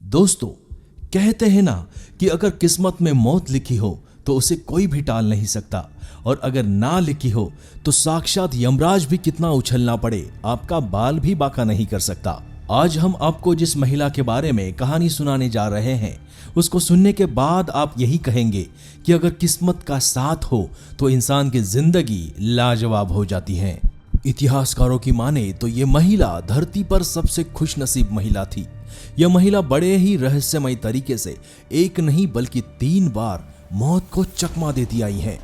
दोस्तों, कहते हैं ना कि अगर किस्मत में मौत लिखी हो तो उसे कोई भी टाल नहीं सकता, और अगर ना लिखी हो तो साक्षात यमराज भी कितना उछलना पड़े आपका बाल भी बांका नहीं कर सकता। आज हम आपको जिस महिला के बारे में कहानी सुनाने जा रहे हैं, उसको सुनने के बाद आप यही कहेंगे कि अगर किस्मत का साथ हो तो इंसान की जिंदगी लाजवाब हो जाती है। इतिहासकारों की माने तो ये महिला धरती पर सबसे खुशनसीब महिला थी। यह महिला बड़े ही रहस्यमय तरीके से एक नहीं बल्कि 3 बार मौत को चकमा देती आई है।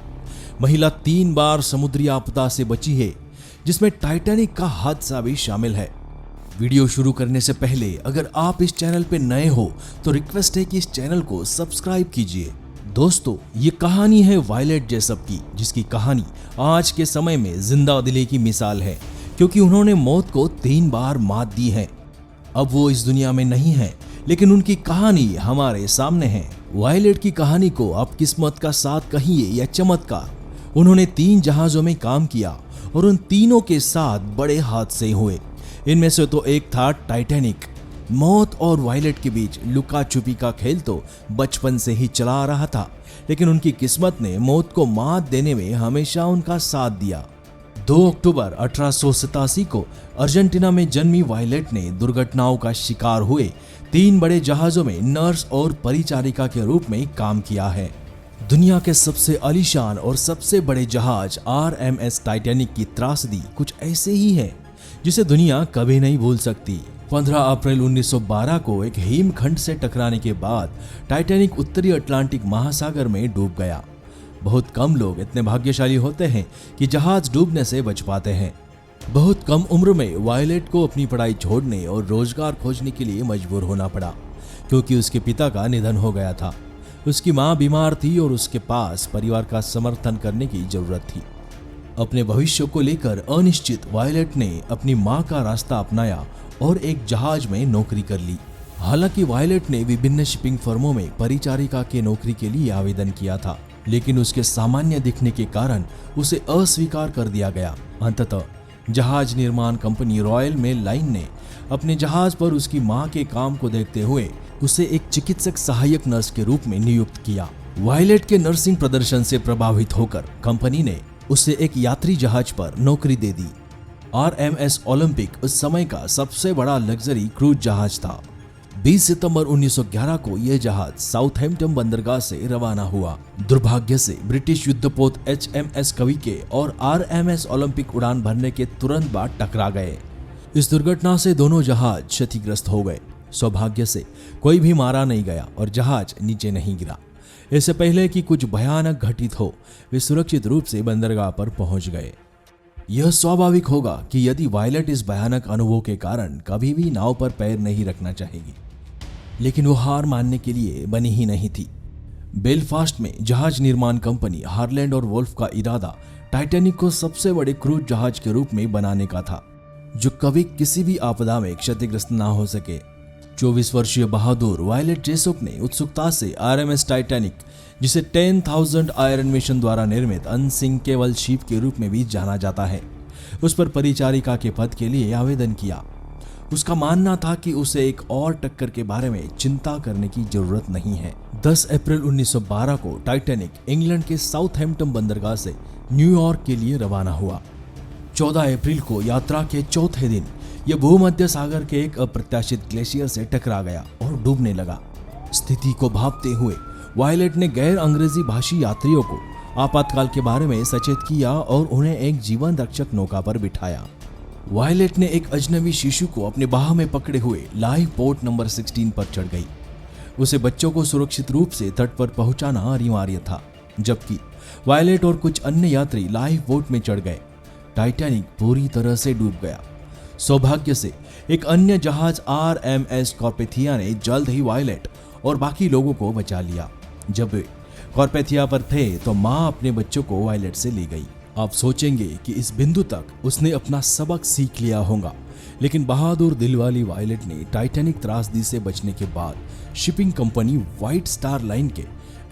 महिला 3 बार समुद्री आपदा से बची है, जिसमें टाइटैनिक का हादसा भी शामिल है। वीडियो शुरू करने से पहले अगर आप इस चैनल पे नए हो तो रिक्वेस्ट है कि इस चैनल को सब्सक्राइब कीजिए। दोस्तों, ये कहानी है वायलेट जेसप की, जिसकी कहानी आज के समय में जिंदा दिली की मिसाल है, क्योंकि उन्होंने मौत को 3 बार मात दी है। अब वो इस दुनिया में नहीं है, लेकिन उनकी कहानी हमारे सामने है। वायलेट की कहानी को आप किस्मत का साथ कहिए या चमत्कार, उन्होंने 3 जहाजों में काम किया और उन तीनों के साथ बड़े हादसे हुए। इनमें से तो एक था टाइटैनिक। मौत और वायलेट के बीच लुका छुपी का खेल तो बचपन से ही चला आ रहा था, लेकिन उनकी किस्मत ने मौत को मात देने में हमेशा उनका साथ दिया। 2 अक्टूबर 1887 को अर्जेंटीना में जन्मी वायलेट ने दुर्घटनाओं का शिकार हुए 3 बड़े जहाजों में नर्स और परिचारिका के रूप में काम किया है। दुनिया के सबसे आलीशान और सबसे बड़े जहाज RMS टाइटैनिक की त्रासदी कुछ ऐसे ही है, जिसे दुनिया कभी नहीं भूल सकती। 15 अप्रैल 1912 को एक हिमखंड से टकराने के बाद टाइटैनिक उत्तरी अटलांटिक महासागर में डूब गया। बहुत कम लोग इतने भाग्यशाली होते हैं कि जहाज डूबने से बच पाते हैं। बहुत कम उम्र में वायलेट को अपनी पढ़ाई छोड़ने और रोजगार खोजने के लिए मजबूर होना पड़ा, क्योंकि उसके पिता का निधन हो गया था। उसकी मां बीमार थी और उसके पास परिवार का समर्थन करने की जरूरत थी। अपने भविष्य को लेकर अनिश्चित वायलेट ने अपनी मां का रास्ता अपनाया और एक जहाज में नौकरी कर ली। हालांकि वायलेट ने विभिन्न शिपिंग फर्मों में परिचारिका के नौकरी के लिए आवेदन किया था, लेकिन उसके सामान्य दिखने के कारण उसे अस्वीकार कर दिया गया। अंततः जहाज निर्माण कंपनी रॉयल मेल लाइन ने अपने जहाज पर उसकी मां के काम को देखते हुए उसे एक चिकित्सक सहायक नर्स के रूप में नियुक्त किया। वायलेट के नर्सिंग प्रदर्शन से प्रभावित होकर कंपनी ने उसे एक यात्री जहाज पर नौकरी दे दी। RMS ओलंपिक उस समय का सबसे बड़ा लग्जरी क्रूज जहाज था। 20 सितंबर 1911 को यह जहाज साउथहैम्पटन बंदरगाह से रवाना हुआ। दुर्भाग्य से ब्रिटिश युद्धपोत HMS कविके और RMS ओलंपिक उड़ान भरने के तुरंत बाद टकरा गए। इस दुर्घटना से दोनों जहाज क्षतिग्रस्त हो गए। सौभाग्य से कोई भी मारा नहीं गया और जहाज नीचे नहीं गिरा। इससे पहले कि कुछ भयानक घटित हो, वे सुरक्षित रूप से बंदरगाह पर पहुंच गए। यह स्वाभाविक होगा कि यदि वायलेट इस भयानक अनुभव के कारण कभी भी नाव पर पैर नहीं रखना चाहेगी, लेकिन वो हार मानने के लिए बनी ही नहीं थी। बेलफास्ट में जहाज निर्माण कंपनी हारलैंड और वोल्फ का इरादा टाइटैनिक को सबसे बड़े क्रूज जहाज के रूप में बनाने का था, जो कभी किसी भी आपदा में क्षतिग्रस्त ना हो सके। 24 वर्षीय बहादुर वायलेट जेसप ने उत्सुकता से RMS टाइटैनिक, जिसे 10,000 आयरन मिशन द्वारा निर्मित अनसिंकेबल शिप के रूप में भी जाना जाता है, उस पर परिचारिका के पद के लिए आवेदन किया। उसका मानना था कि उसे एक और टक्कर के बारे में चिंता करने की जरूरत नहीं है। 10 अप्रैल 1912 को टाइटैनिक इंग्लैंड के साउथहैम्पटन बंदरगाह से न्यूयॉर्क के लिए रवाना हुआ। 14 अप्रैल को यात्रा के चौथे दिन यह भूमध्य सागर के एक अप्रत्याशित ग्लेशियर से टकरा गया और डूबने लगा। स्थिति को भांपते हुए वायलेट ने गैर अंग्रेजी भाषी यात्रियों को आपातकाल के बारे में सचेत किया और उन्हें एक जीवन रक्षक नौका पर बिठाया। वायलेट ने एक अजनबी शिशु को अपने बाह में पकड़े हुए लाइफ बोट नंबर 16 पर चढ़ गई। उसे बच्चों को सुरक्षित रूप से तट पर पहुंचाना अनिवार्य था, जबकि वायलेट और कुछ अन्य यात्री लाइफ बोट में चढ़ गए। टाइटैनिक पूरी तरह से डूब गया। सौभाग्य से एक अन्य जहाज RMS कॉर्पेथिया ने जल्द ही वायलेट और बाकी लोगों को बचा लिया। जब वे कॉर्पेथिया पर थे तो मां अपने बच्चों को वायलेट से ले गई। आप सोचेंगे कि इस बिंदु तक उसने अपना सबक सीख लिया होगा, लेकिन बहादुर दिल वाली वायलेट ने टाइटैनिक त्रासदी से बचने के बाद shipping company white star line के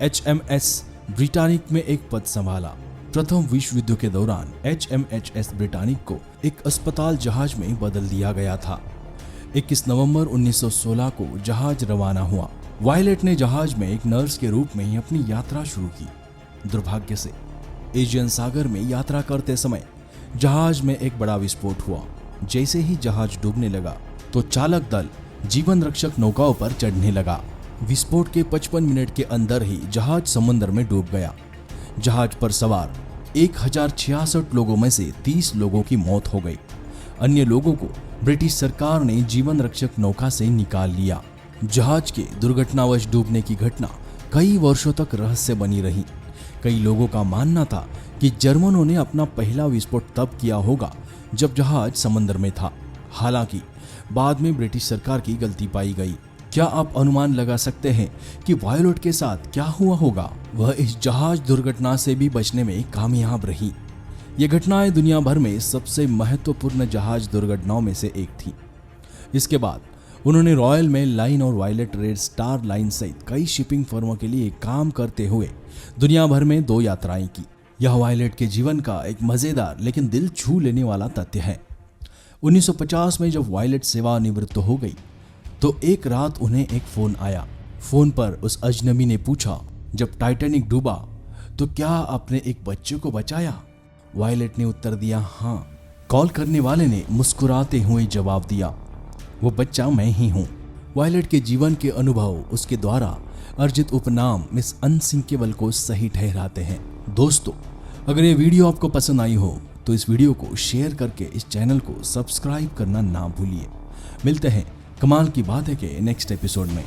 HMS ब्रिटानिक में एक पद संभाला। प्रथम विश्व युद्ध के दौरान HMHS ब्रिटानिक को एक अस्पताल जहाज में बदल दिया गया था। 21 नवंबर 1916 को जहाज रवाना हुआ। वायलेट ने जहाज में एक नर्स के रूप में ही अपनी यात्रा शुरू की। दुर्भाग्य से एशियन सागर में यात्रा करते समय जहाज में एक बड़ा विस्फोट हुआ। जैसे ही जहाज डूबने लगा तो चालक दल जीवन रक्षक नौकाओं पर चढ़ने लगा। विस्फोट के 55 मिनट के अंदर ही जहाज समुद्र में डूब गया। जहाज पर सवार 1066 लोगों में से 30 लोगों की मौत हो गई। अन्य लोगों को ब्रिटिश सरकार ने जीवन रक्षक नौका से निकाल लिया। जहाज के दुर्घटनावश डूबने की घटना कई वर्षों तक रहस्य बनी रही। कई लोगों का मानना था कि जर्मनों ने अपना पहला विस्फोट तब किया होगा जब जहाज समुद्र में था। हालांकि बाद में ब्रिटिश सरकार की गलती पाई गई। क्या आप अनुमान लगा सकते हैं कि वायलेट के साथ क्या हुआ होगा? वह इस जहाज दुर्घटना से भी बचने में कामयाब रही। ये घटनाएं दुनिया भर में सबसे महत्वपूर्ण जहाज दुर्घटनाओं में से एक थी। इसके बाद उन्होंने रॉयल मेल लाइन और वायलेट रेड स्टार लाइन सहित कई शिपिंग फर्मों के लिए काम करते हुए दुनिया भर में 2 यात्राएं की। यह वायलेट के जीवन का एक मजेदार लेकिन दिल छू लेने वाला तथ्य है। 1950 में जब वायलेट सेवानिवृत्त हो गई तो एक रात उन्हें एक फोन आया। फोन पर उस अजनबी ने पूछा, जब टाइटैनिक डूबा तो क्या आपने एक बच्चे को बचाया? वायलेट ने उत्तर दिया, हाँ। कॉल करने वाले ने मुस्कुराते हुए जवाब दिया, वो बच्चा मैं ही हूँ। वायलेट के जीवन के अनुभव उसके द्वारा अर्जित उपनाम मिस अनसिंकेबल को सही ठहराते हैं। दोस्तों, अगर ये वीडियो आपको पसंद आई हो तो इस वीडियो को शेयर करके इस चैनल को सब्सक्राइब करना ना भूलिए। मिलते हैं कमाल की बात है के नेक्स्ट एपिसोड में।